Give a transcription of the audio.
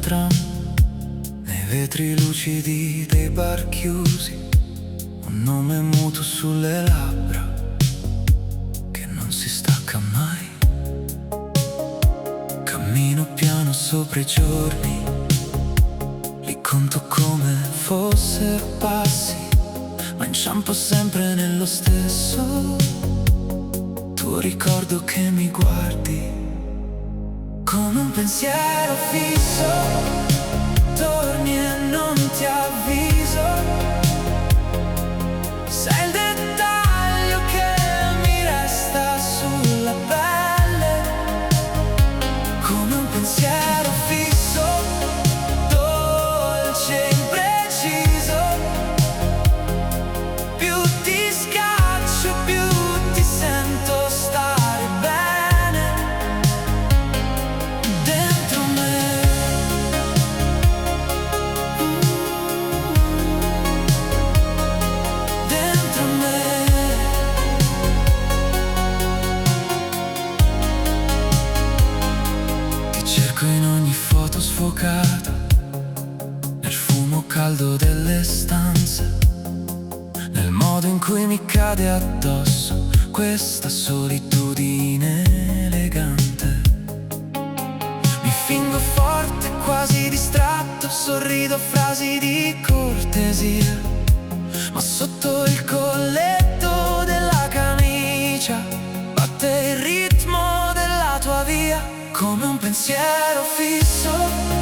tram, nei vetri lucidi dei bar chiusi, un nome muto sulle labbra che non si stacca mai. Cammino piano sopra i giorni, li conto come fossero passi, ma inciampo sempre nello stesso tuo ricordo che mi guardi come un pensiero fisso. Torni e non ti avviso, sei il dettaglio che mi resta sulla pelle, come un pensiero fisso, dolce e impreciso. Più ti scaccio, più ti sento stare bene dentro me. Dentro me. Ti cerco in ogni foto sfocata, nel fumo caldo delle stanze, nel modo in cui mi cade addosso questa solitudine elegante. Mi fingo forte, quasi distratto, sorrido frasi di cortesia, ma sotto il colletto della camicia batte il ritmo della tua via, come un pensiero fisso.